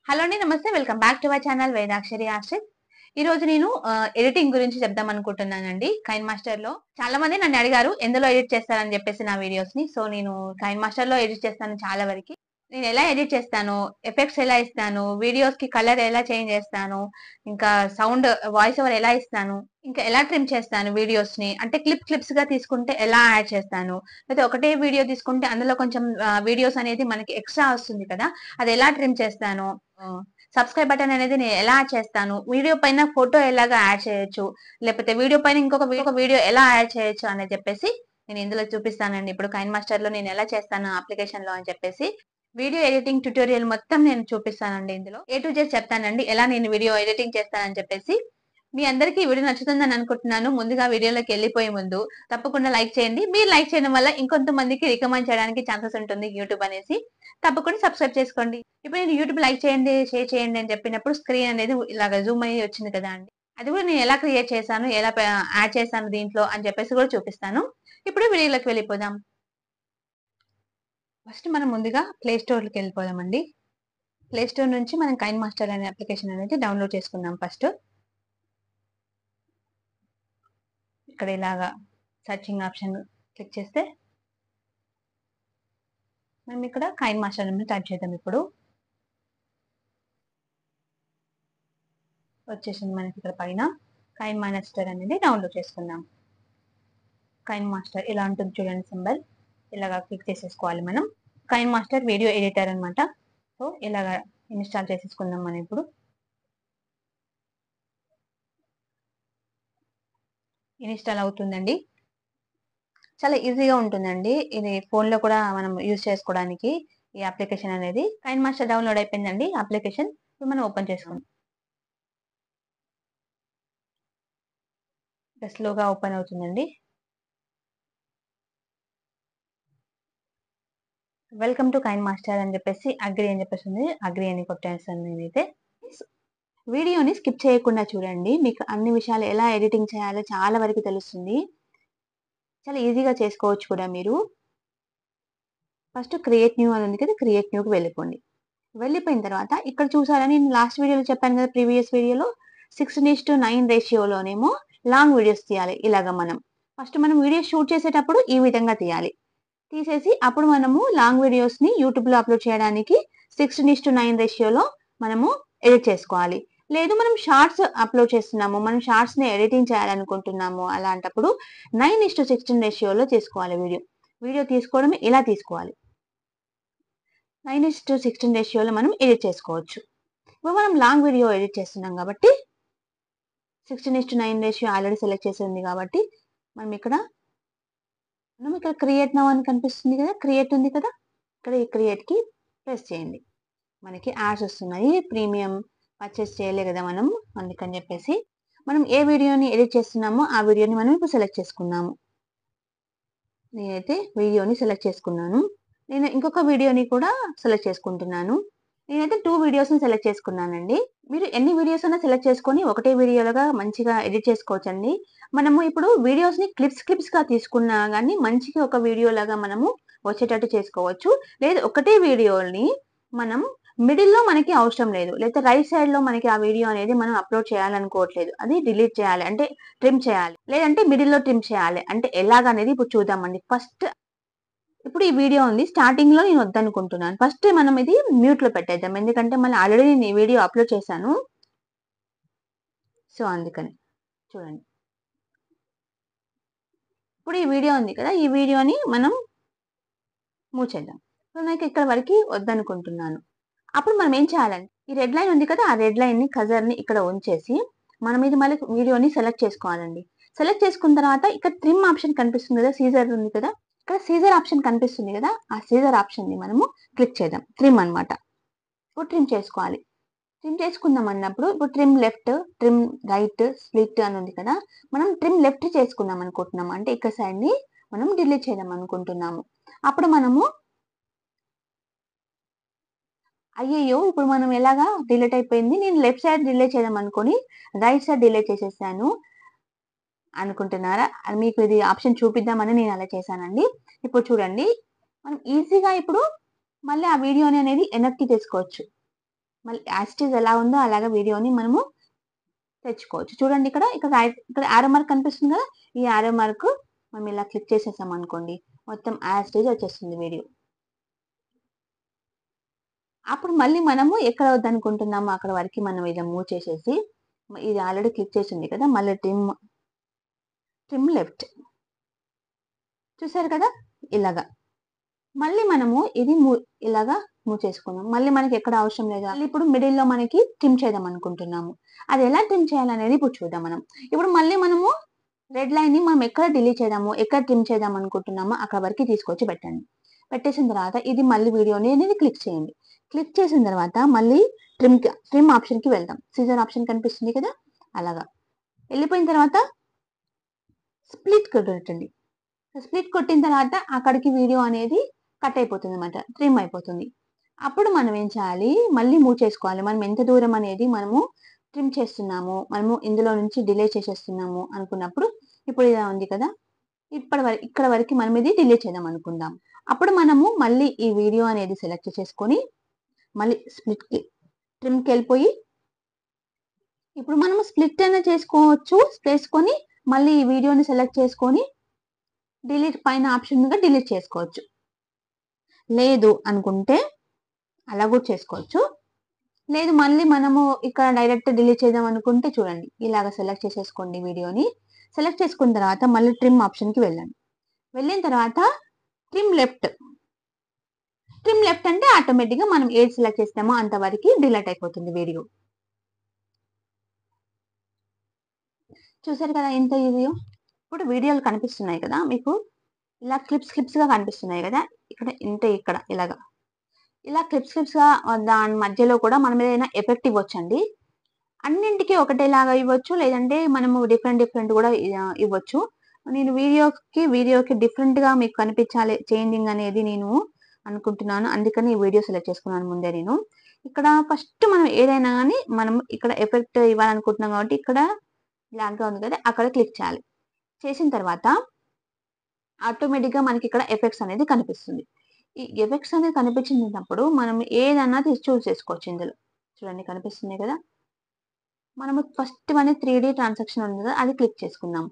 Hello అండి, నమస్తే. Welcome back to my channel Vedakshari Ashrith. ఈ రోజు నేను ఎడిటింగ్ గురించి చెప్దాం అనుకుంటున్నానండి. కైన్ మాస్టర్ లో చాలా మంది నన్ను అడిగారు ఎందులో ఎడిట్ చేస్తారని చెప్పేసి నా వీడియోస్ ని. సో నేను కైన్ మాస్టర్ లో ఎడిట్ చేస్తాను. చాలా వరకు నేను ఎలా ఎడిట్ చేస్తాను, ఎఫెక్ట్స్ ఎలా ఇస్తాను, వీడియోస్ కి కలర్ ఎలా చేంజ్ చేస్తాను, ఇంకా సౌండ్ వాయిస్ ఓవర్ ఎలా ఇస్తాను, ఇంకా ఎలా ట్రిమ్ చేస్తాను వీడియోస్ ని, అంటే క్లిప్స్ గా తీసుకుంటే ఎలా యాడ్ చేస్తాను, అయితే ఒకటే వీడియో తీసుకుంటే అందులో కొంచెం వీడియోస్ అనేది మనకి ఎక్స్ట్రా వస్తుంది కదా, అది ఎలా ట్రిమ్ చేస్తాను, సబ్స్క్రైబ్ బటన్ అనేది నేను ఎలా యాడ్ చేస్తాను, వీడియో పైన ఫోటో ఎలాగా యాడ్ చేయొచ్చు, లేకపోతే వీడియో పైన ఇంకొక వీడియో ఎలా యాడ్ చేయొచ్చు అని చెప్పేసి నేను ఇందులో చూపిస్తానండి. ఇప్పుడు కైన్ మాస్టర్ లో నేను ఎలా చేస్తాను అప్లికేషన్ లో అని చెప్పేసి వీడియో ఎడిటింగ్ ట్యుటోరియల్ మొత్తం నేను చూపిస్తానండి. ఇందులో A to Z చెప్తానండి ఎలా నేను వీడియో ఎడిటింగ్ చేస్తానని చెప్పేసి. మీ అందరికీ ఈ వీడియో నచ్చుతుందని అనుకుంటున్నాను. ముందుగా వీడియోలోకి వెళ్ళిపోయే ముందు తప్పకుండా లైక్ చేయండి. మీరు లైక్ చేయడం వల్ల ఇంకొంతమందికి రికమెండ్ చేయడానికి ఛాన్సెస్ ఉంటుంది యూట్యూబ్ అనేసి. తప్పకుండా సబ్స్క్రైబ్ చేసుకోండి. ఇప్పుడు నేను యూట్యూబ్ లైక్ చేయండి, షేర్ చేయండి అని చెప్పినప్పుడు స్క్రీన్ అనేది ఇలాగ జూమ్ అయ్యి వచ్చింది కదా అండి. అది కూడా నేను ఎలా క్రియేట్ చేశాను, ఎలా యాడ్ చేశాను దీంట్లో అని చెప్పేసి కూడా చూపిస్తాను. ఇప్పుడు వీడియోలోకి వెళ్ళిపోదాం. ఫస్ట్ మనం ముందుగా ప్లే స్టోర్కి వెళ్ళిపోదామండి. ప్లే స్టోర్ నుంచి మనం కైన్ మాస్టర్ అనే అప్లికేషన్ అనేది డౌన్లోడ్ చేసుకుందాం. ఫస్ట్ ఇక్కడ ఇలాగా సర్చింగ్ ఆప్షన్ క్లిక్ చేస్తే మనం ఇక్కడ కైన్ మాస్టర్ అనేది టైప్ చేద్దాం. ఇప్పుడు వచ్చేసింది మనకి ఇక్కడ పైన కైన్ మాస్టర్ అనేది డౌన్లోడ్ చేసుకుందాం. కైన్ మాస్టర్ ఇలా ఉంటుంది చూడండి, సింబల్ ఇలాగా క్లిక్ చేసేసుకోవాలి మనం. కైన్ మాస్టర్ వీడియో ఎడిటర్ అనమాట. సో ఇలాగా ఇన్స్టాల్ చేసేసుకుందాం మనం. ఇప్పుడు ఇన్స్టాల్ అవుతుందండి. చాలా ఈజీగా ఉంటుందండి. ఇది ఫోన్ లో కూడా మనం యూజ్ చేసుకోవడానికి ఈ అప్లికేషన్ అనేది. కైన్ మాస్టర్ డౌన్లోడ్ అయిపోయిందండి అప్లికేషన్. ఇప్పుడు మనం ఓపెన్ చేసుకుందాం. స్లోగా ఓపెన్ అవుతుందండి. వెల్కమ్ టు కైన్ మాస్టర్ అని చెప్పేసి అగ్రి అని చెప్పేసి ఉంది. అగ్రి అని కొట్టేస్తాను నేనైతే. వీడియోని స్కిప్ చేయకుండా చూడండి. మీకు అన్ని విషయాలు ఎలా ఎడిటింగ్ చేయాలో చాలా వరకు తెలుస్తుంది. చాలా ఈజీగా చేసుకోవచ్చు కూడా మీరు. ఫస్ట్ క్రియేట్ న్యూ అని ఉంది కదా, క్రియేట్ న్యూకి వెళ్ళిపోండి. వెళ్ళిపోయిన తర్వాత ఇక్కడ చూసారా, నేను లాస్ట్ వీడియోలో చెప్పాను కదా, ప్రీవియస్ వీడియోలో 6:9 రేషియోలోనేమో లాంగ్ వీడియోస్ తీయాలి. ఇలాగ ఫస్ట్ మనం వీడియో షూట్ చేసేటప్పుడు ఈ విధంగా తీయాలి. తీసేసి అప్పుడు మనము లాంగ్ వీడియోస్ ని యూట్యూబ్ లో అప్లోడ్ చేయడానికి 6:9 రేషియోలో మనము ఎడిట్ చేసుకోవాలి. లేదు మనం షార్ట్స్ అప్లోడ్ చేస్తున్నాము, మనం షార్ట్స్ ని ఎడిటింగ్ చేయాలనుకుంటున్నాము, అలాంటప్పుడు 9:16 రేషియోలో చేసుకోవాలి. వీడియో తీసుకోవడం ఇలా తీసుకోవాలి. 9:16 రేషియోలో మనం ఎడిట్ చేసుకోవచ్చు. ఇప్పుడు మనం లాంగ్ వీడియో ఎడిట్ చేస్తున్నాం కాబట్టి 16:9 రేషియో ఆల్రెడీ సెలెక్ట్ చేసి ఉంది కాబట్టి మనం ఇక్కడ క్రియేట్ నౌ అని కనిపిస్తుంది కదా, క్రియేట్ ఉంది కదా, ఇక్కడ ఈ క్రియేట్ కి ప్రెస్ చేయండి. మనకి యాడ్స్ వస్తున్నాయి. ప్రీమియం పర్చేస్ చేయలే కదా మనం, అందుకని చెప్పేసి మనం ఏ వీడియోని ఎడిట్ చేస్తున్నామో ఆ వీడియోని మనం ఇప్పుడు సెలెక్ట్ చేసుకున్నాము. నేనైతే వీడియోని సెలెక్ట్ చేసుకున్నాను. నేను ఇంకొక వీడియోని కూడా సెలెక్ట్ చేసుకుంటున్నాను. నేనైతే 2 వీడియోస్ని సెలెక్ట్ చేసుకున్నానండి. మీరు ఎన్ని వీడియోస్ అయినా సెలెక్ట్ చేసుకొని ఒకటే వీడియోలుగా మంచిగా ఎడిట్ చేసుకోవచ్చండి. మనము ఇప్పుడు వీడియోస్ని క్లిప్స్ గా తీసుకున్నా కానీ మంచిగా ఒక వీడియో లాగా మనము వచ్చేటట్టు చేసుకోవచ్చు. లేదు ఒకటే వీడియోని మనం మిడిల్లో మనకి అవసరం లేదు, లేదా రైట్ సైడ్ లో మనకి ఆ వీడియో అనేది మనం అప్లోడ్ చేయాలనుకోవట్లేదు, అది డిలీట్ చేయాలి అంటే ట్రిమ్ చేయాలి, లేదంటే మిడిల్లో ట్రిమ్ చేయాలి అంటే ఎలాగనేది ఇప్పుడు చూద్దామండి. ఫస్ట్ ఇప్పుడు ఈ వీడియో ఉంది, స్టార్టింగ్ లో నేను వద్దనుకుంటున్నాను. ఫస్ట్ మనం ఇది మ్యూట్ లో పెట్టేద్దాం, ఎందుకంటే మళ్ళీ ఆల్రెడీ నేను ఈ వీడియో అప్లోడ్ చేశాను. సో అందుకని చూడండి, ఇప్పుడు ఈ వీడియో ఉంది కదా, ఈ వీడియోని మనం మూవ్ చేద్దాం. సో నాకు ఇక్కడ వరకు వద్దనుకుంటున్నాను. అప్పుడు మనం ఏం చేయాలంటే ఈ రెడ్ లైన్ ఉంది కదా, ఆ రెడ్ లైన్ ని కజర్ ని ఇక్కడ ఉంచేసి మనం ఇది మళ్ళీ వీడియోని సెలెక్ట్ చేసుకోవాలండి. సెలెక్ట్ చేసుకున్న తర్వాత ఇక్కడ ట్రిమ్ ఆప్షన్ కనిపిస్తుంది కదా, సీజర్ ఉంది కదా, ఇక్కడ సీజర్ ఆప్షన్ కనిపిస్తుంది కదా, ఆ సీజర్ ఆప్షన్ ని మనము క్లిక్ చేద్దాం. ట్రిమ్ అన్నమాట. ఇప్పుడు ట్రిమ్ చేసుకోవాలి. ట్రిమ్ చేసుకుందాం అన్నప్పుడు ఇప్పుడు trim left, trim right, split అని ఉంది కదా, మనం ట్రిమ్ లెఫ్ట్ చేసుకుందాం అనుకుంటున్నాము, అంటే ఇక్కడ సైడ్ ని మనం డిలీట్ చేద్దాం అనుకుంటున్నాము. అప్పుడు మనము అయ్యయ్యో ఇప్పుడు మనం ఎలాగా డిలీట్ అయిపోయింది, నేను లెఫ్ట్ సైడ్ డిలీట్ చేద్దాం అనుకొని రైట్ సైడ్ డిలీట్ చేసేసాను అనుకుంటున్నారా? మీకు ఇది ఆప్షన్ చూపిద్దామని నేను అలా చేశానండి. ఇప్పుడు చూడండి, మనం ఈజీగా ఇప్పుడు మళ్ళీ ఆ వీడియోని అనేది వెనక్కి తీసుకోవచ్చు. మళ్ళీ యాజ్ ఇట్ ఈజ్ ఎలా ఉందో అలాగా వీడియోని మనము తెచ్చుకోవచ్చు. చూడండి ఇక్కడ యారో మార్క్ కనిపిస్తుంది కదా! ఈ యారో మార్క్ మనం ఇలా క్లిక్ చేసేసాం అనుకోండి, మొత్తం యాజ్ ఇట్ ఈజ్ వచ్చేస్తుంది వీడియో. అప్పుడు మళ్ళీ మనము ఎక్కడ వద్దనుకుంటున్నామో అక్కడ వరకి మనం ఇలా మూవ్ చేసేసి, ఇది ఆల్రెడీ క్లిక్ చేసింది కదా! మళ్ళీ ట్రిమ్ లెఫ్ట్ చూసారు కదా! ఇలాగా. మళ్ళీ మనము ఇది ఇలాగా మూవ్ చేసుకున్నాం. మళ్ళీ మనకి ఎక్కడ అవసరం లేదు. మళ్ళీ ఇప్పుడు మిడిల్‌లో మనకి ట్రిమ్ చేద్దాం అనుకుంటున్నాము. అది ఎలా ట్రిమ్ చేయాలనేది ఇప్పుడు చూద్దాం మనం. ఇప్పుడు మళ్ళీ మనము రెడ్ లైన్‌ని మనం ఎక్కడ డిలీట్ చేద్దాము, ఎక్కడ ట్రిమ్ చేద్దాం అనుకుంటున్నామో అక్కడ వరకి తీసుకొచ్చి పెట్టండి. పెట్టేసిన తర్వాత ఇది మళ్ళీ వీడియోని అనేది క్లిక్ చేయండి. క్లిక్ చేసిన తర్వాత మళ్ళీ ట్రిమ్ ఆప్షన్‌కి వెళ్దాం. సిజర్ ఆప్షన్ కనిపిస్తుంది కదా! అలాగా. వెళ్ళిపోయిన తర్వాత స్ప్లిట్ కొట్టండి. స్ప్లిట్ కొట్టిన తర్వాత అక్కడికి వీడియో అనేది కట్ అయిపోతుందన్నమాట. ట్రిమ్ అయిపోతుంది. అప్పుడు మనం ఏం చేయాలి, మళ్ళీ మూవ్ చేసుకోవాలి. మనం ఎంత దూరం అనేది మనము ట్రిమ్ చేస్తున్నాము, మనము ఇందులో నుంచి డిలే చేసేస్తున్నాము అనుకున్నప్పుడు, ఇప్పుడు ఇలా ఉంది కదా! ఇక్కడ వరకు మనం ఇది డిలే చేద్దాం అనుకుందాం. అప్పుడు మనము మళ్ళీ ఈ వీడియో అనేది సెలెక్ట్ చేసుకొని, మళ్ళీ ట్రిమ్‌కెళ్ళిపోయి, ఇప్పుడు మనము స్ప్లిట్ అయినా చేసుకోవచ్చు. చేసుకొని మళ్ళీ ఈ వీడియోని సెలెక్ట్ చేసుకొని డిలీట్ పైన ఆప్షన్ మీద డిలీట్ చేసుకోవచ్చు. లేదు అనుకుంటే అలా కూడా చేసుకోవచ్చు. లేదు మళ్ళీ మనము ఇక్కడ డైరెక్ట్ డిలీట్ చేద్దాం అనుకుంటే చూడండి. ఇలాగ సెలెక్ట్ చేసేసుకోండి వీడియోని. సెలెక్ట్ చేసుకున్న తర్వాత మళ్ళీ ట్రిమ్ ఆప్షన్‌కి వెళ్ళండి. వెళ్ళిన తర్వాత ట్రిమ్ లెఫ్ట్. ట్రిమ్ లెఫ్ట్ అంటే ఆటోమేటిక్‌గా మనం ఏది సెలెక్ట్ చేస్తామో అంతవరకి డిలీట్ అయిపోతుంది వీడియో. చూసారు కదా ఎంత ఈజీయో. ఇప్పుడు వీడియోలు కనిపిస్తున్నాయి కదా మీకు. ఇలా క్లిప్స్‌గా కనిపిస్తున్నాయి కదా! ఇక్కడ ఇలాగా. ఇలా క్లిప్స్‌గా దాని మధ్యలో కూడా మనం ఏదైనా ఎఫెక్ట్ ఇవ్వొచ్చండి. అన్నింటికి ఒకటేలాగా ఇవ్వచ్చు. లేదంటే మనము డిఫరెంట్ కూడా ఇవ్వచ్చు. నేను వీడియోకి డిఫరెంట్‌గా మీకు కనిపించాలి చేంజింగ్ అనేది నేను అనుకుంటున్నాను. అందుకని ఈ వీడియో సెలెక్ట్ చేసుకున్నాను ముందే నేను. ఇక్కడ ఫస్ట్ మనం ఏదైనా గాని మనం ఇక్కడ ఎఫెక్ట్ ఇవ్వాలనుకుంటున్నాం కాబట్టి ఇక్కడ బ్లాక్‌గా ఉంది కదా! అక్కడ క్లిక్ చేయాలి. చేసిన తర్వాత ఆటోమేటిక్‌గా మనకి ఇక్కడ ఎఫెక్ట్స్ అనేది కనిపిస్తుంది. ఈ ఎఫెక్ట్స్ అనేది కనిపించినప్పుడు మనం ఏదన్నా చూజ్ చేసుకోవచ్చు ఇందులో. చూడండి కనిపిస్తున్నాయి కదా! మనము ఫస్ట్ వన్ 3D ట్రాన్సాక్షన్ ఉంది కదా! అది క్లిక్ చేసుకుందాం.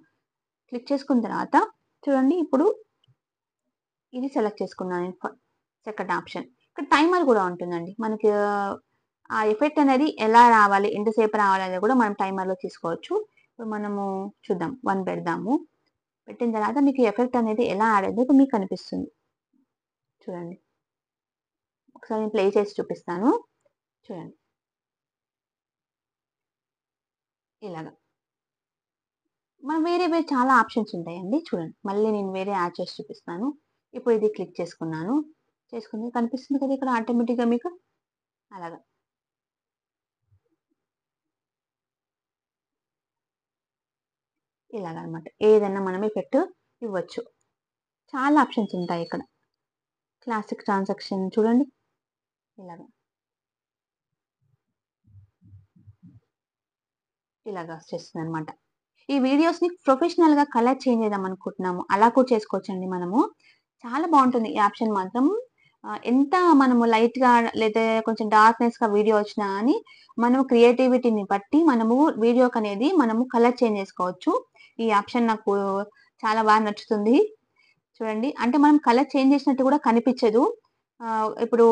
క్లిక్ చేసుకున్న తర్వాత చూడండి ఇప్పుడు ఇది సెలెక్ట్ చేసుకున్నాను నేను సెకండ్ ఆప్షన్. ఇక్కడ టైమర్ కూడా ఉంటుందండి. మనకి ఆ ఎఫెక్ట్ అనేది ఎలా రావాలి, ఎంతసేపు రావాలనేది కూడా మనం టైమర్‌లో తీసుకోవచ్చు. ఇప్పుడు మనము చూద్దాం 1 పెడదాము. పెట్టిన తర్వాత మీకు ఎఫెక్ట్ అనేది ఎలా యాడ్ అయిందో మీకు కనిపిస్తుంది. చూడండి. ఒకసారి నేను ప్లే చేసి చూపిస్తాను. చూడండి. ఇలాగ. మనం వేరే చాలా ఆప్షన్స్ ఉంటాయండి. చూడండి. మళ్ళీ నేను వేరే యాడ్ చేసి చూపిస్తాను. ఇప్పుడు ఇది క్లిక్ చేసుకున్నాను. కనిపిస్తుంది కదా ఇక్కడ ఆటోమేటిక్‌గా మీకు. అలాగా. ఇలాగనమాట. ఏదన్నా మనం ఎఫెక్ట్ ఇవ్వచ్చు. చాలా ఆప్షన్స్ ఉంటాయి ఇక్కడ. క్లాసిక్ ట్రాన్సాక్షన్ చూడండి. ఇలాగ. ఇలాగ వచ్చేస్తుందనమాట. ఈ వీడియోస్‌ని ప్రొఫెషనల్‌గా కలర్ చేంజ్ చేద్దాం అనుకుంటున్నాము. అలా కూడా చేసుకోవచ్చండి మనము. చాలా బావుంటుంది ఈ ఆప్షన్ మాత్రం. ఎంత మనము లైట్‌గా లేదా కొంచెం డార్క్‌నెస్‌గా వీడియో వచ్చినా గాని, మనం క్రియేటివిటీని బట్టి మనము వీడియోకనేది మనము కలర్ చేంజ్ చేసుకోవచ్చు. ఈ ఆప్షన్ నాకు చాలా బాగా నచ్చుతుంది. చూడండి. అంటే మనం కలర్ చేంజ్ చేసినట్టు కూడా కనిపించదు. ఇప్పుడు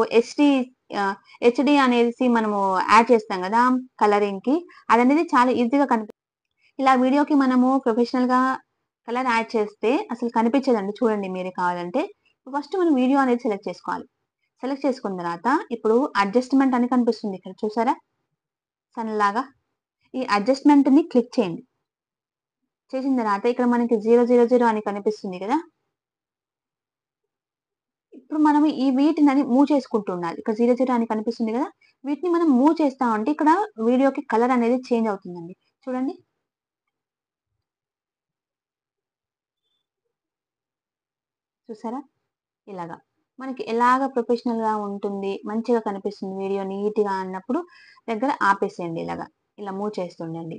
హెచ్‌డీ అనేసి మనము యాడ్ చేస్తాం గదా! కలరింగ్‌కి. అదనేది చాలా ఈజీగా ఇలా వీడియోకి మనము ప్రొఫెషనల్‌గా కలర్ యాడ్ చేస్తే అసలు కనిపించదండి. చూడండి మీరే కావాలంటే. ఫస్ట్ మనం వీడియో అనేది సెలెక్ట్ చేసుకోవాలి. సెలెక్ట్ చేసుకున్న తర్వాత ఇప్పుడు అడ్జస్ట్‌మెంట్ అని కనిపిస్తుంది ఇక్కడ చూసారా? సన్‌లాగా. ఈ అడ్జస్ట్‌మెంట్‌ని క్లిక్ చేయండి. చేసిన తర్వాత ఇక్కడ మనకి 000 అని కనిపిస్తుంది గదా! ఇప్పుడు మనం వీటినని మూవ్ చేసుకుంటూ ఉండాలి. ఇక్కడ 00 అని కనిపిస్తుంది గదా! వీటిని మనం మూవ్ చేస్తా ఉంటే ఇక్కడ వీడియోకి కలర్ అనేది చేంజ్ అవుతుందండి. చూడండి. చూసారా? ఇలాగా. మనకి ఎలాగా ప్రొఫెషనల్‌గా ఉంటుంది, మంచిగా కనిపిస్తుంది వీడియో నీట్‌గా అన్నప్పుడు దగ్గర ఆపేసేయండి ఇలాగా. ఇలా మూవ్ చేస్తుండండి.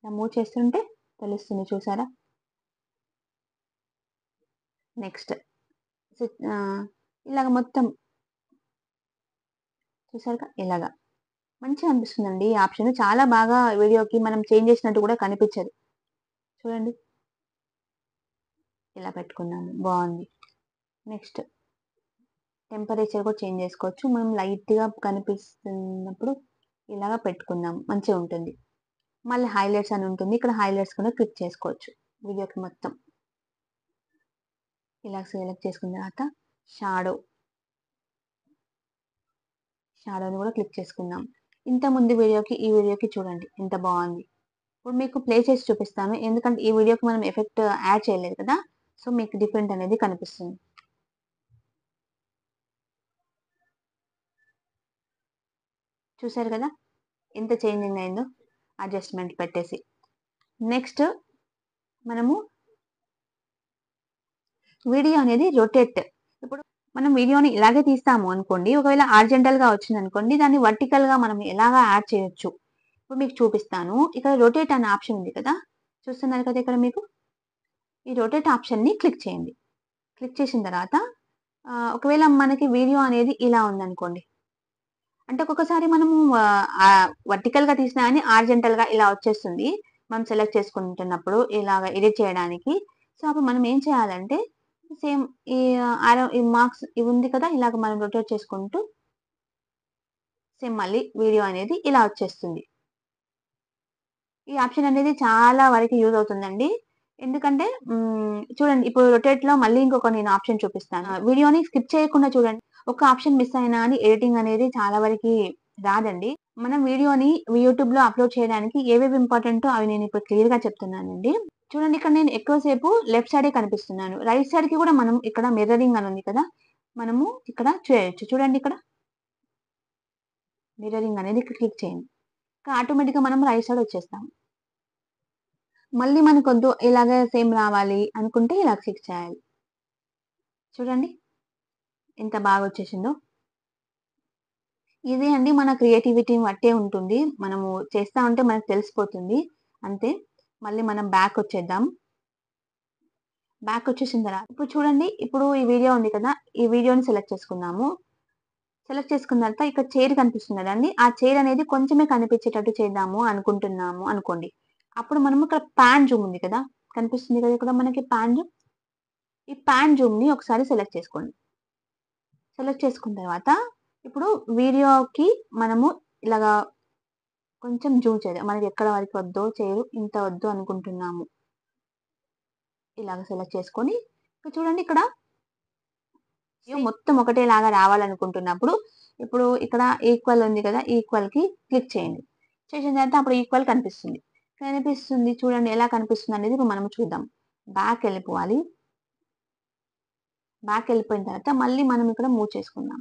ఇలా మూవ్ చేస్తుంటే తెలుస్తుంది చూసారా? నెక్స్ట్ ఇలాగ మొత్తం చూసారుగా ఇలాగా. మంచిగా అనిపిస్తుందండి ఈ ఆప్షన్. చాలా బాగా వీడియోకి మనం చేంజ్ చేసినట్టు కూడా కనిపించదు. చూడండి. ఇలా పెట్టుకున్నాము. బావుంది. నెక్స్ట్ టెంపరేచర్ కూడా చేంజ్ చేసుకోవచ్చు. మనం లైట్‌గా కనిపిస్తున్నప్పుడు ఇలాగ పెట్టుకుందాం. మంచిగుంటుంది. మళ్ళీ హైలైట్స్ అని ఉంటుంది. ఇక్కడ హైలైట్స్ కూడా క్లిక్ చేసుకోవచ్చు. వీడియోకి మొత్తం. ఇలా సెలెక్ట్ చేసుకున్న తర్వాత షాడో. షాడోని కూడా క్లిక్ చేసుకుందాం. ఇంతకుముందు వీడియోకి, ఈ వీడియోకి చూడండి ఎంత బావుంది. ఇప్పుడు మీకు ప్లే చేసి చూపిస్తాను. ఎందుకంటే ఈ వీడియోకి మనం ఎఫెక్ట్ యాడ్ చేయలేదు కదా! సో, మీకు డిఫరెంట్ అనేది కనిపిస్తుంది. చూసారు కదా! ఎంత చేంజింగ్ అయిందో అడ్జస్ట్‌మెంట్ పెట్టేసి. నెక్స్ట్ మనము వీడియో అనేది రొటేట్. ఇప్పుడు మనం వీడియోని ఇలాగే తీస్తాము అనుకోండి. ఒకవేళ హారిజాంటల్‌గా వచ్చిందనుకోండి, దాన్ని వర్టికల్‌గా మనం ఎలాగా యాడ్ చేయొచ్చు. ఇప్పుడు మీకు చూపిస్తాను. ఇక్కడ రొటేట్ అనే ఆప్షన్ ఉంది కదా! చూస్తున్నారు కదా ఇక్కడ మీకు. ఈ రొటేట్ ఆప్షన్‌ని క్లిక్ చేయండి. క్లిక్ చేసిన తర్వాత ఒకవేళ మనకి వీడియో అనేది ఇలా ఉందనుకోండి. అంటే ఒక్కొక్కసారి మనము వర్టికల్‌గా తీసినా గాని హారిజాంటల్‌గా ఇలా వచ్చేస్తుంది. మనం సెలెక్ట్ చేసుకుంటున్నప్పుడు ఇలాగ ఎడిట్ చేయడానికి. సో, అప్పుడు మనం ఏం చేయాలంటే సేమ్ ఈ ఈ మార్క్స్ ఇవి ఉంది కదా! ఇలాగ మనం రొటేట్ చేసుకుంటూ సేమ్ మళ్ళీ వీడియో అనేది ఇలా వచ్చేస్తుంది. ఈ ఆప్షన్ అనేది చాలా వరకు యూజ్ అవుతుందండి. ఎందుకంటే చూడండి ఇప్పుడు రొటేట్‌లో మళ్ళీ ఇంకొక నేను ఆప్షన్ చూపిస్తాను. వీడియోని స్కిప్ చేయకుండా చూడండి. ఒక ఆప్షన్ మిస్ అయినా అని ఎడిటింగ్ అనేది చాలా వరకి రాదండి. మనం వీడియోని యూట్యూబ్‌లో అప్‌లోడ్ చేయడానికి ఏవేవి ఇంపార్టెంటో అవి నేను ఇప్పుడు క్లియర్‌గా చెప్తున్నానండి. చూడండి ఇక్కడ నేను ఎక్కువ సేపు లెఫ్ట్ సైడే కనిపిస్తున్నాను. రైట్ సైడ్‌కి కూడా మనం ఇక్కడ మిర్రరింగ్ అని ఉంది కదా! మనము ఇక్కడ చేయొచ్చు. చూడండి ఇక్కడ మిర్రరింగ్ అనేది క్లిక్ చేయండి. ఆటోమేటిక్‌గా మనం రైట్ సైడ్ వచ్చేస్తాం. మళ్ళీ మనకొద్దు ఇలాగే సేమ్ రావాలి అనుకుంటే ఇలా క్లిక్ చేయాలి. చూడండి ఎంత బాగా వచ్చేసిందో. ఇది అండి మన క్రియేటివిటీని బట్టే ఉంటుంది. మనము చేస్తా ఉంటే మనకు తెలిసిపోతుంది. అంతే. మళ్ళీ మనం బ్యాక్ వచ్చేద్దాం. బ్యాక్ వచ్చేసిన తర్వాత ఇప్పుడు చూడండి ఇప్పుడు ఈ వీడియో ఉంది కదా! ఈ వీడియోని సెలెక్ట్ చేసుకుందాము. సెలెక్ట్ చేసుకున్న తర్వాత ఇక్కడ చైర్ కనిపిస్తుంది కదండీ! ఆ చైర్ అనేది కొంచెమే కనిపించేటట్టు చేద్దాము అనుకుంటున్నాము అనుకోండి. అప్పుడు మనము ఇక్కడ పాన్ జూమ్ ఉంది కదా! కనిపిస్తుంది కదా ఇక్కడ మనకి పాన్ జూమ్. ఈ పాన్ జూమ్‌ని ఒకసారి సెలెక్ట్ చేసుకోండి. సెలెక్ట్ చేసుకున్న తర్వాత ఇప్పుడు వీడియోకి మనము ఇలాగా కొంచెం జూమ్ చేద్దాం. మనకి ఎక్కడ వరకు వద్దో చైరు ఇంత వద్దు అనుకుంటున్నాము. ఇలాగ సెలెక్ట్ చేసుకొని ఇక్కడ చూడండి ఇక్కడ మొత్తం ఒకటేలాగా రావాలనుకుంటున్నప్పుడు ఇప్పుడు ఇక్కడ ఈక్వల్ ఉంది కదా! ఈక్వల్‌కి క్లిక్ చేయండి. చేసిన తర్వాత అప్పుడు ఈక్వల్ కనిపిస్తుంది. కనిపిస్తుంది చూడండి ఎలా కనిపిస్తుంది అనేది ఇప్పుడు మనం చూద్దాం. బ్యాక్ వెళ్ళిపోవాలి. బ్యాక్ వెళ్ళిపోయిన తర్వాత మళ్ళీ మనం ఇక్కడ మూవ్ చేసుకుందాం.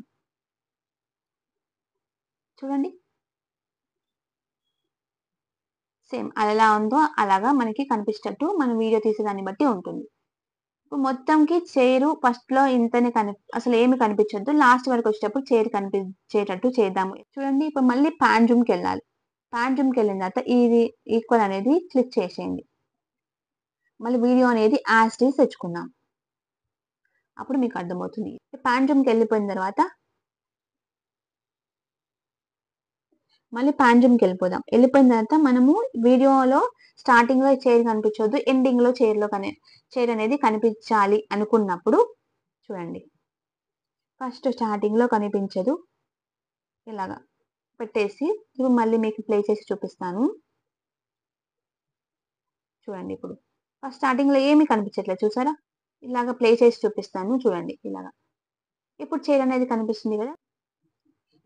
చూడండి. సేమ్ అదెలా ఉందో అలాగా మనకి కనిపించేటట్టు మనం వీడియో తీసేదాన్ని బట్టి ఉంటుంది. ఇప్పుడు మొత్తంకి చైరు ఫస్ట్‌లో ఇంతనే అసలేమి కనిపించొద్దు. లాస్ట్ వరకు వచ్చేటప్పుడు చైర్ కనిపించేటట్టు చేద్దాము. చూడండి ఇప్పుడు మళ్ళీ పాన్ జూమ్‌కెళ్ళాలి. పాన్ జూమ్‌కెళ్ళిన తర్వాత ఇది ఈక్వల్ అనేది క్లిక్ చేసేయండి. మళ్ళీ వీడియో అనేది యాజ్ ఇట్ ఈజ్ తెచ్చుకుందాం. అప్పుడు మీకు అర్థమవుతుంది. పాన్ జూమ్‌కెళ్ళిపోయిన తర్వాత మళ్ళీ పాన్ జూమ్‌కెళ్ళిపోదాం. ఎళ్ళిపోయిన తర్వాత మనము వీడియోలో స్టార్టింగ్‌లో చైర్ కనిపించొద్దు. ఎండింగ్‌లో చైర్ అనేది కనిపించాలి అనుకున్నప్పుడు చూడండి. ఫస్ట్ స్టార్టింగ్‌లో కనిపించదు. ఇలాగా పెట్టేసి ఇప్పుడు మళ్ళీ మీకు ప్లే చేసి చూపిస్తాను. చూడండి ఇప్పుడు. ఫస్ట్ స్టార్టింగ్‌లో ఏమి కనిపించట్లేదు చూసారా? ఇలాగ ప్లే చేసి చూపిస్తాను చూడండి ఇలాగ. ఇప్పుడు చైర్ అనేది కనిపిస్తుంది గదా!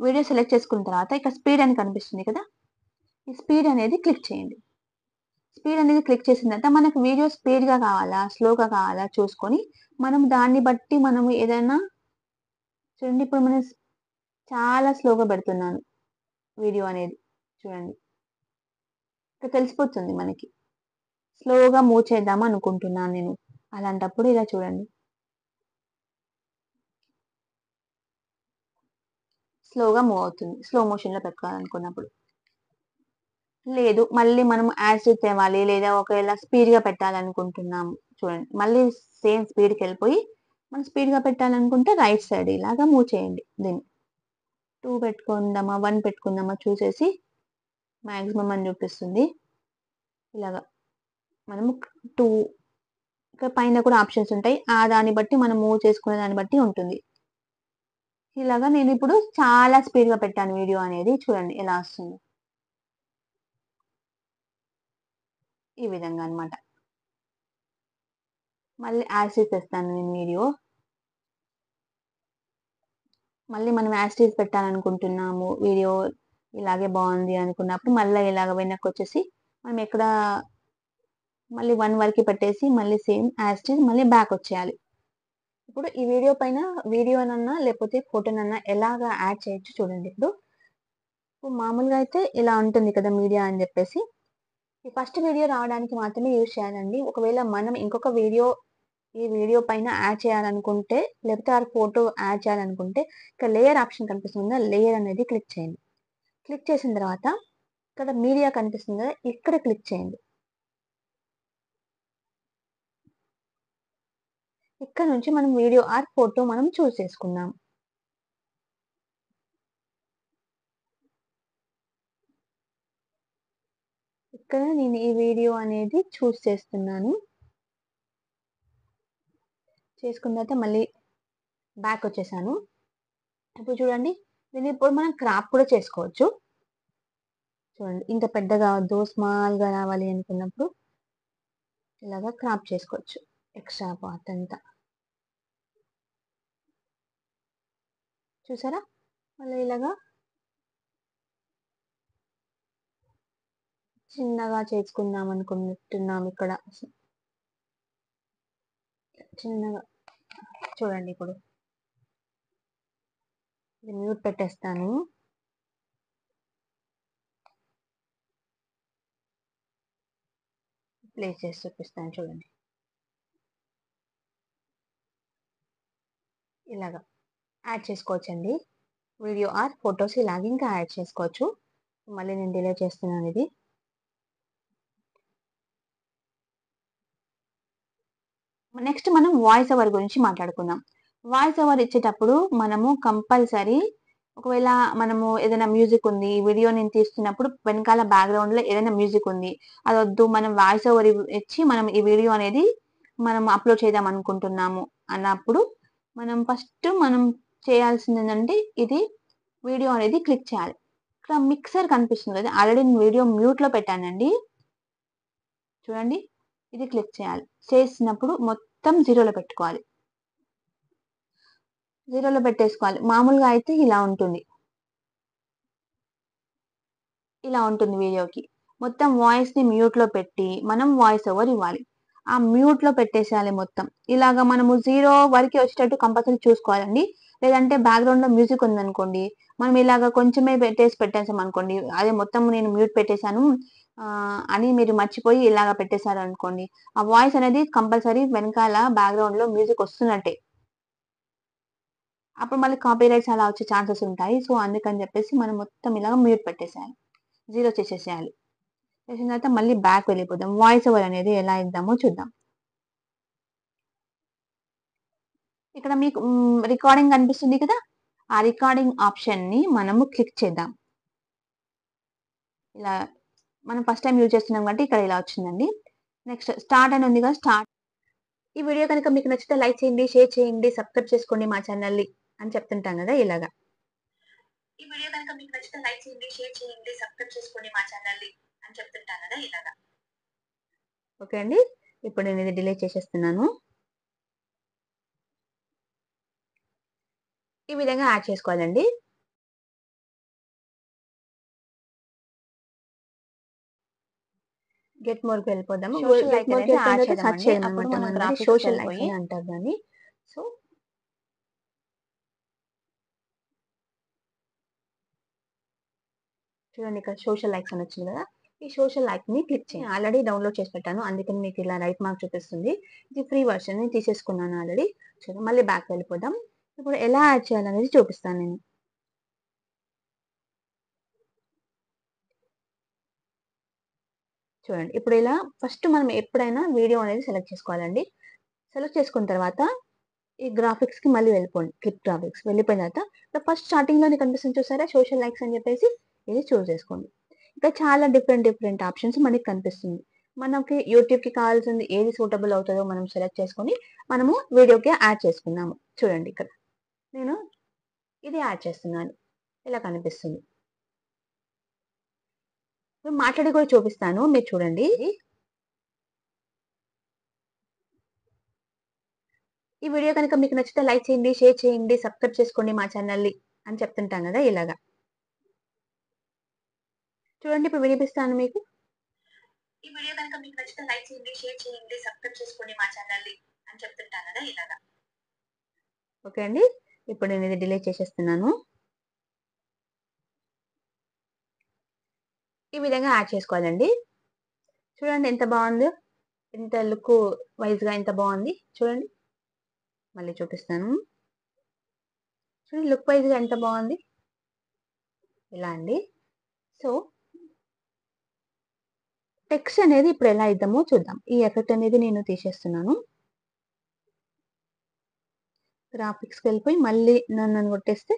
వీడియో సెలెక్ట్ చేసుకున్న తర్వాత ఇక్కడ స్పీడ్ అని కనిపిస్తుంది కదా! ఈ స్పీడ్ అనేది క్లిక్ చేయండి. స్పీడ్ అనేది క్లిక్ చేసిన తర్వాత మనకు వీడియో స్పీడ్‌గా కావాలా? స్లోగా కావాలా? చూసుకొని మనం దాన్ని బట్టి మనము ఏదైనా చూడండి ఇప్పుడు మనం చాలా స్లోగా పెడుతున్నాను వీడియో అనేది. చూడండి. ఇక్కడ తెలిసిపోతుంది మనకి. స్లోగా మూవ్ చేద్దాం అనుకుంటున్నాను నేను. అలాంటప్పుడు ఇలా చూడండి. స్లోగా మూవ్ అవుతుంది. స్లో మోషన్‌లో పెట్టుకోవాలనుకున్నప్పుడు. లేదు మళ్ళీ మనం యాజ్ ఇట్ తేవాలి. లేదా ఒకవేళ స్పీడ్‌గా పెట్టాలనుకుంటున్నాము. చూడండి. మళ్ళీ సేమ్ స్పీడ్‌కెళ్ళిపోయి మనం స్పీడ్‌గా పెట్టాలనుకుంటే రైట్ సైడ్ ఇలాగా మూవ్ చేయండి దీన్ని. 2 పెట్టుకుందామా, 1 పెట్టుకుందామా చూసేసి మాక్సిమం అని చూపిస్తుంది. ఇలాగా మనము 2 ఇక్కడ పైన కూడా ఆప్షన్స్ ఉంటాయి. దాన్ని బట్టి మనం మూవ్ చేసుకునే దాన్ని బట్టి ఉంటుంది. ఇలాగా నేను ఇప్పుడు చాలా స్పీడ్‌గా పెట్టాను వీడియో అనేది. చూడండి ఎలా వస్తుందో. ఈ విధంగా అన్నమాట. మళ్ళీ యాజ్ ఇట్ ఈజ్ తెస్తాను నేను వీడియో. మళ్ళీ మనం యాజ్ ఇట్ ఈజ్ పెట్టాలనుకుంటున్నాము. వీడియో ఇలాగే బాగుంది అనుకున్నప్పుడు మళ్ళీ ఇలాగ వెనక్కొచ్చేసి మనం ఎక్కడ మళ్ళీ 1 వరకి పెట్టేసి మళ్ళీ సేమ్ యాజ్ ఇట్ ఈజ్ మళ్ళీ బ్యాక్ వచ్చేయాలి. ఇప్పుడు ఈ వీడియో పైన వీడియోనన్నా లేకపోతే ఫోటోనన్నా ఎలాగా యాడ్ చేయొచ్చు చూడండి ఇప్పుడు. మామూలుగా అయితే ఇలా ఉంటుంది కదా మీడియా అని చెప్పేసి. ఈ ఫస్ట్ వీడియో రావడానికి మాత్రమే యూజ్ చేయాలండి. ఒకవేళ మనం ఇంకొక వీడియో ఈ వీడియో పైన యాడ్ చేయాలనుకుంటే లేకపోతే ఆ ఫోటో యాడ్ చేయాలనుకుంటే ఇక్కడ లేయర్ ఆప్షన్ కనిపిస్తుంది కదా, లేయర్ అనేది క్లిక్ చేయండి. క్లిక్ చేసిన తర్వాత ఇక్కడ మీడియా కనిపిస్తుంది కదా, ఇక్కడ క్లిక్ చేయండి. ఇక్కడ నుంచి మనం వీడియో ఆర్ ఫోటో మనం చూస్ చేసుకుందాం. ఇక్కడ నేను ఈ వీడియో అనేది చూస్ చేస్తున్నాను. చేసుకున్న తర్వాత మళ్ళీ బ్యాక్ వచ్చేసాను. ఇప్పుడు చూడండి దీన్ని ఇప్పుడు మనం క్రాప్ కూడా చేసుకోవచ్చు. చూడండి ఇంత పెద్దగా వద్దు, స్మాల్‌గా రావాలి అనుకున్నప్పుడు ఇలాగా క్రాప్ చేసుకోవచ్చు. ఎక్స్ట్రా పార్ట్ అంతా. చూసారా? మళ్ళీ ఇలాగా చిన్నగా చేసుకుందాం అనుకుంటున్నాం ఇక్కడ. చిన్నగా చూడండి ఇప్పుడు. ఇది మ్యూట్ పెట్టేస్తాను. ప్లే చేసి చూపిస్తాను చూడండి. ఇలాగా యాడ్ చేసుకోవచ్చండి. వీడియో ఆర్ ఫోటోస్ ఇలాగ ఇంకా యాడ్ చేసుకోవచ్చు. మళ్ళీ నేను డిలీట్ చేస్తున్నాను ఇది. నెక్స్ట్ మనం వాయిస్ ఓవర్ గురించి మాట్లాడుకుందాం. వాయిస్ ఓవర్ ఇచ్చేటప్పుడు మనము కంపల్సరీ ఒకవేళ మనము ఏదైనా మ్యూజిక్ ఉంది, ఈ వీడియో నేను తీస్తున్నప్పుడు వెనకాల బ్యాక్‌గ్రౌండ్‌లో ఏదైనా మ్యూజిక్ ఉంది. అదొద్దు, మనం వాయిస్ ఓవర్ ఇచ్చి మనం ఈ వీడియో అనేది మనం అప్‌లోడ్ చేద్దాం అనుకుంటున్నాము అన్నప్పుడు మనం ఫస్ట్ మనం చేయాల్సిందేంటంటే ఇది వీడియో అనేది క్లిక్ చేయాలి. ఇక్కడ మిక్సర్ కనిపిస్తుంది కదా! ఆల్రెడీ నేను వీడియో మ్యూట్‌లో పెట్టానండి. చూడండి ఇది క్లిక్ చేయాలి. చేసినప్పుడు మొత్తం జీరోలో పెట్టుకోవాలి. జీరోలో పెట్టేసుకోవాలి. మామూలుగా అయితే ఇలా ఉంటుంది. ఇలా ఉంటుంది వీడియోకి. మొత్తం వాయిస్‌ని మ్యూట్‌లో పెట్టి మనం వాయిస్ ఓవర్ ఇవ్వాలి. ఆ మ్యూట్‌లో పెట్టేసేయాలి మొత్తం. ఇలాగ మనము 0 వరకే వచ్చేటట్టు కంపల్సరీ చూసుకోవాలండి. లేదంటే బ్యాక్‌గ్రౌండ్‌లో మ్యూజిక్ ఉందనుకోండి, మనం ఇలాగ కొంచెమే పెట్టేసామనుకోండి, అదే మొత్తం నేను మ్యూట్ పెట్టేసాను అని మీరు మర్చిపోయి ఇలాగ పెట్టేసారనుకోండి, ఆ వాయిస్ అనేది కంపల్సరీ వెనకాల బ్యాక్‌గ్రౌండ్‌లో మ్యూజిక్ వస్తున్నట్టే. అప్పుడు మళ్ళీ కాపీరైట్స్ అలా వచ్చే ఛాన్సెస్ ఉంటాయి. సో, అందుకని చెప్పేసి మనం మొత్తం ఇలాగ మ్యూట్ పెట్టేసేయాలి. 0 చేసేసేయాలి. చేసిన తర్వాత మళ్ళీ బ్యాక్ వెళ్ళిపోదాం. వాయిస్ ఓవర్ అనేది ఎలా ఇద్దామో చూద్దాం. ఇక్కడ మీకు రికార్డింగ్ కనిపిస్తుంది కదా! ఆ రికార్డింగ్ ఆప్షన్‌ని మనము క్లిక్ చేద్దాం. ఇలా మనం ఫస్ట్ టైమ్ యూజ్ చేస్తున్నాం కాబట్టి ఇక్కడ ఇలా వచ్చిందండి. నెక్స్ట్ స్టార్ట్ అని ఉంది కదా! స్టార్ట్. ఈ వీడియో కనుక మీకు నచ్చితే లైక్ చేయండి, షేర్ చేయండి, సబ్స్క్రైబ్ చేసుకోండి మా ఛానల్‌ని అని చెప్తుంటాం కదా! ఇలాగా. ఈ వీడియో కనుక మీకు నచ్చితే లైక్ చేయండి, షేర్ చేయండి, సబ్స్క్రైబ్ చేసుకోండి మా ఛానల్‌ని అని చెప్తుంటాం కదా! ఇలాగా. ఓకే అండి. ఇప్పుడు నేను ఇది డిలీట్ చేసేస్తున్నాను. ఈ విధంగా యాడ్ చేసుకోవాలండి. గెట్ మోర్‌కి వెళ్ళిపోదాము. సోషల్ గెట్ మోర్‌కి లైక్ వెళ్ళిపోయిన అనేది తర్వాత సెర్చ్ చేద్దామండి. చేయమన్నమాట. అప్పుడు మనం మనది గ్రాఫిక్స్‌కి సోషల్ లైక్స్ వెళ్ళిపోయి అని అంటారు దాన్ని. సో, చూడండి ఇక్కడ సోషల్ లైక్స్ అని వచ్చింది కదా! ఈ సోషల్ లైక్‌ని క్లిక్ చేయండి. నేను ఆల్రెడీ డౌన్‌లోడ్ చేసి పెట్టాను. అందుకని మీకు ఇలా రైట్ మార్క్ చూపిస్తుంది. ఇది ఫ్రీ వర్షన్ నేను తీసేసుకున్నాను ఆల్రెడీ. చూడండి మళ్ళీ బ్యాక్ వెళ్ళిపోదాం. ఇప్పుడు ఎలా యాడ్ చేయాలనేది చూపిస్తాను నేను. చూడండి ఇప్పుడు ఇలా ఫస్ట్ మనం ఎప్పుడైనా వీడియో అనేది సెలెక్ట్ చేసుకోవాలండి. సెలెక్ట్ చేసుకున్న తర్వాత ఈ గ్రాఫిక్స్‌కి మళ్ళీ వెళ్ళిపోండి. క్లిప్ గ్రాఫిక్స్ వెళ్ళిపోయిన తర్వాత ఫస్ట్ స్టార్టింగ్‌లోనే కనిపిస్తుంది చూసారా? సోషల్ లైక్స్ అని చెప్పేసి ఇది చూజ్ చేసుకోండి. ఇంకా చాలా డిఫరెంట్ ఆప్షన్స్ మనకి కనిపిస్తుంది. మనకి యూట్యూబ్‌కి కావాల్సింది ఏది సూటబుల్ అవుతదో మనం సెలెక్ట్ చేసుకొని మనము వీడియోకి యాడ్ చేసుకుందాము. చూడండి ఇక్కడ. నేను ఇది యాడ్ చేస్తున్నాను. ఇలా కనిపిస్తుంది. ఇప్పుడు మాట్లాడి కూడా చూపిస్తాను. మీరు చూడండి. ఈ వీడియో కనుక మీకు నచ్చితే లైక్ చేయండి, షేర్ చేయండి, సబ్స్క్రైబ్ చేసుకోండి మా ఛానల్‌ని అని చెప్తుంటాం గదా! ఇలాగా. చూడండి ఇప్పుడు వినిపిస్తాను మీకు. ఈ వీడియో కనుక మీకు నచ్చితే లైక్ చేయండి, షేర్ చేయండి, సబ్స్క్రైబ్ చేసుకోండి మా ఛానల్‌ని అని చెప్తుంటాం గదా! ఇలాగా. ఓకే అండి. ఇప్పుడు నేను ఇది డిలీట్ చేసేస్తున్నాను. ఈ విధంగా యాడ్ చేసుకోవాలండి. చూడండి ఎంత బావుందో. ఎంత లుక్ వైస్‌గా ఎంత బావుంది. చూడండి. మళ్ళీ చూపిస్తాను. చూడండి లుక్ వైస్‌గా ఎంత బావుంది. ఇలా అండి. సో, టెక్స్ట్ అనేది ఇప్పుడు ఎలా ఇద్దామో చూద్దాం. ఈ ఎఫెక్ట్ అనేది నేను తీసేస్తున్నాను. గ్రాఫిక్స్‌కెళ్ళిపోయి మళ్ళీ నన్ను కొట్టేస్తే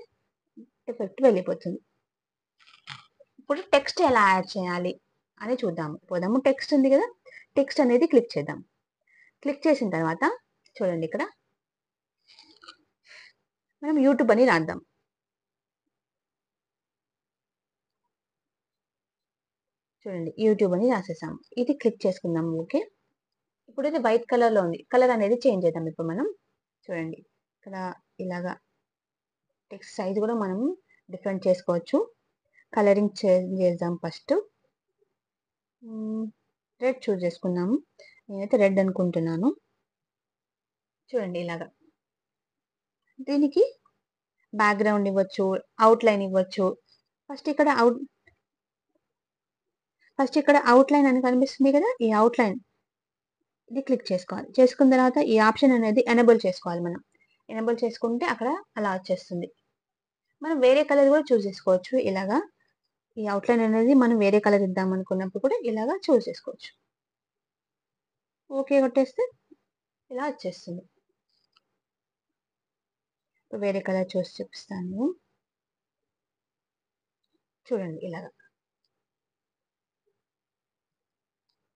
ఎఫెక్ట్ వెళ్ళిపోతుంది. ఇప్పుడు టెక్స్ట్ ఎలా యాడ్ చేయాలి అని చూద్దాము. పోదాము టెక్స్ట్ ఉంది కదా! టెక్స్ట్ అనేది క్లిక్ చేద్దాం. క్లిక్ చేసిన తర్వాత చూడండి ఇక్కడ మనం యూట్యూబ్ అని రాద్దాం. చూడండి యూట్యూబ్ అని రాసేసాం. ఇది క్లిక్ చేసుకుందాం. ఓకే. ఇప్పుడు ఇది వైట్ కలర్‌లో ఉంది. కలర్ అనేది చేంజ్ చేద్దాం ఇప్పుడు మనం. చూడండి ఇక్కడ ఇలాగా టెక్స్ట్ సైజ్ కూడా మనం డిఫరెంట్ చేసుకోవచ్చు. కలరింగ్ చేంజ్ చేద్దాం ఫస్ట్. రెడ్ చూజ్ చేసుకుందాము. నేనైతే రెడ్ అనుకుంటున్నాను. చూడండి ఇలాగా. దీనికి బ్యాక్‌గ్రౌండ్ ఇవ్వచ్చు, అవుట్‌లైన్ ఇవ్వచ్చు. ఫస్ట్ ఇక్కడ అవుట్‌లైన్ అని కనిపిస్తుంది కదా! ఈ అవుట్‌లైన్ ఇది క్లిక్ చేసుకోవాలి. చేసుకున్న తర్వాత ఈ ఆప్షన్ అనేది ఎనేబుల్ చేసుకోవాలి మనం. ఎనేబుల్ చేసుకుంటే అక్కడ అలా వచ్చేస్తుంది. మనం వేరే కలర్ కూడా చూజ్ చేసుకోవచ్చు. ఇలాగా ఈ అవుట్‌లైన్ అనేది మనం వేరే కలర్ ఇద్దాం అనుకున్నప్పుడు కూడా ఇలాగా చూజ్ చేసుకోవచ్చు. ఓకే కొట్టేస్తే ఇలా వచ్చేస్తుంది. వేరే కలర్ చూసి చూపిస్తాను. చూడండి ఇలాగా.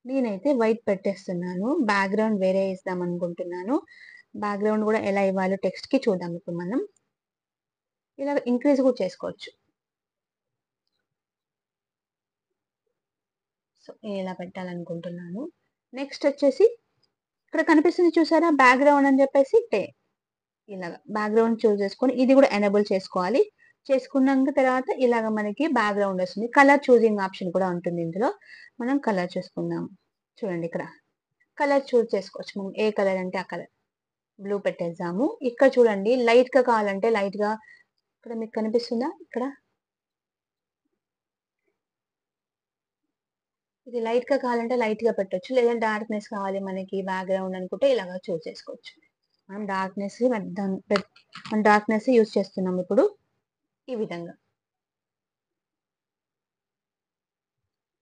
నేనైతే వైట్ పెట్టేస్తున్నాను. బ్యాక్‌గ్రౌండ్ వేరే ఇద్దాం అనుకుంటున్నాను. బ్యాక్‌గ్రౌండ్ కూడా ఎలా ఇవ్వాలో టెక్స్ట్‌కి చూద్దాం ఇప్పుడు మనం. ఇలాగ ఇంక్రీజ్ కూడా చేసుకోవచ్చు. సో, ఇలా పెట్టాలనుకుంటున్నాను. నెక్స్ట్ వచ్చేసి ఇక్కడ కనిపిస్తుంది చూసారా? బ్యాక్‌గ్రౌండ్ అని చెప్పేసి ఇలాగ బ్యాక్‌గ్రౌండ్ చూజ్ చేసుకొని ఇది కూడా ఎనేబుల్ చేసుకోవాలి. చేసుకున్నాక తర్వాత ఇలాగ మనకి బ్యాక్‌గ్రౌండ్ వస్తుంది. కలర్ చూజింగ్ ఆప్షన్ కూడా ఉంటుంది ఇందులో. మనం కలర్ చూసుకుందాం. చూడండి ఇక్కడ. కలర్ చూజ్ చేసుకోవచ్చు. మనం ఏ కలర్ అంటే ఆ కలర్. బ్లూ పెట్టేద్దాము. ఇక్కడ చూడండి లైట్‌గా కావాలంటే లైట్‌గా ఇక్కడ మీకు కనిపిస్తుందా? ఇక్కడ ఇది లైట్‌గా కావాలంటే లైట్‌గా పెట్టొచ్చు. లేదా డార్క్‌నెస్ కావాలి మనకి బ్యాక్‌గ్రౌండ్ అనుకుంటే ఇలాగ చూజ్ చేసుకోవచ్చు. మనం డార్క్‌నెస్ యూజ్ చేస్తున్నాం ఇప్పుడు. ఈ విధంగా.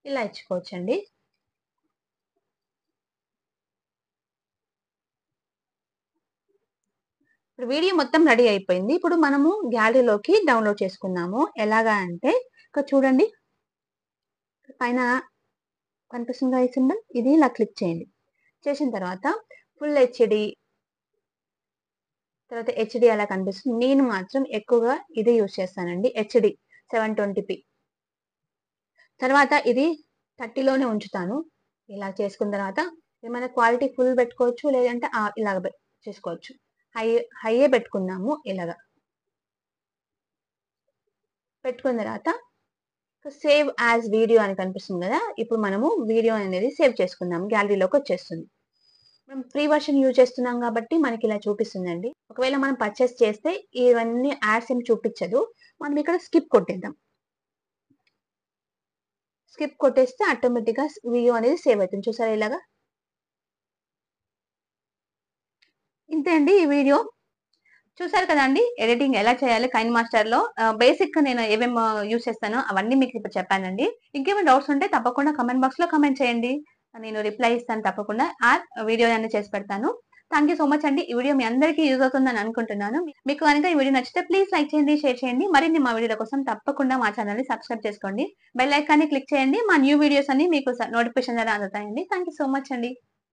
ఇలా ఇచ్చుకోవచ్చండి. ఇప్పుడు వీడియో మొత్తం రెడీ అయిపోయింది. ఇప్పుడు మనము గ్యాలరీలోకి డౌన్‌లోడ్ చేసుకుందాము. ఎలాగా అంటే ఇక్కడ చూడండి. పైన కనిపిస్తుందా ఈ సింబల్? ఇది ఇలా క్లిక్ చేయండి. చేసిన తర్వాత ఫుల్ హెచ్‌డీ తర్వాత హెచ్‌డీ అలా కనిపిస్తుంది. నేను మాత్రం ఎక్కువగా ఇదే యూజ్ చేస్తానండి. HD 720p. తర్వాత ఇది 30లోనే ఉంచుతాను. ఇలా చేసుకున్న తర్వాత ఏమైనా క్వాలిటీ ఫుల్ పెట్టుకోవచ్చు. లేదంటే ఇలాగ చేసుకోవచ్చు. హై హైయే పెట్టుకుందాము ఇలాగ. పెట్టుకున్న తర్వాత సేవ్ యాజ్ వీడియో అని కనిపిస్తుంది కదా! ఇప్పుడు మనము వీడియో అనేది సేవ్ చేసుకుందాం. గ్యాలరీలోకి వచ్చేస్తుంది. మనం ఫ్రీ వర్షన్ యూజ్ చేస్తున్నాం కాబట్టి మనకి ఇలా చూపిస్తుందండి. ఒకవేళ మనం పర్చేస్ చేస్తే ఇవన్నీ యాడ్స్ ఏమి చూపించదు. మనం ఇక్కడ స్కిప్ కొట్టేద్దాం. స్కిప్ కొట్టేస్తే ఆటోమేటిక్‌గా వీడియో అనేది సేవ్ అవుతుంది. చూసారా ఇలాగా? ఇంతే అండి ఈ వీడియో. చూసారు కదండీ! ఎడిటింగ్ ఎలా చేయాలి కైన్ మాస్టర్‌లో. బేసిక్‌గా నేను ఏమేమి యూజ్ చేస్తానో అవన్నీ మీకు ఇప్పుడు చెప్పానండి. ఇంకేమైనా డౌట్స్ ఉంటే తప్పకుండా కామెంట్ బాక్స్‌లో కామెంట్ చేయండి. నేను రిప్లై ఇస్తాను తప్పకుండా. వీడియో అనేది చేసి పెడతాను. థ్యాంక్ యూ సో మచ్ అండి. ఈ వీడియో మీ అందరికీ యూజ్ అవుతుందని అనుకుంటున్నాను. మీకు కనుక ఈ వీడియో నచ్చితే ప్లీజ్ లైక్ చేయండి, షేర్ చేయండి. మరిన్ని మా వీడియోల కోసం తప్పకుండా మా ఛానల్ ని సబ్స్క్రైబ్ చేసుకోండి. బెల్ ఐకాన్ ని క్లిక్ చేయండి. మా న్యూ వీడియోస్ అన్ని మీకు నోటిఫికేషన్ ద్వారా అందుతాయండి. థ్యాంక్ యూ సో మచ్ అండి.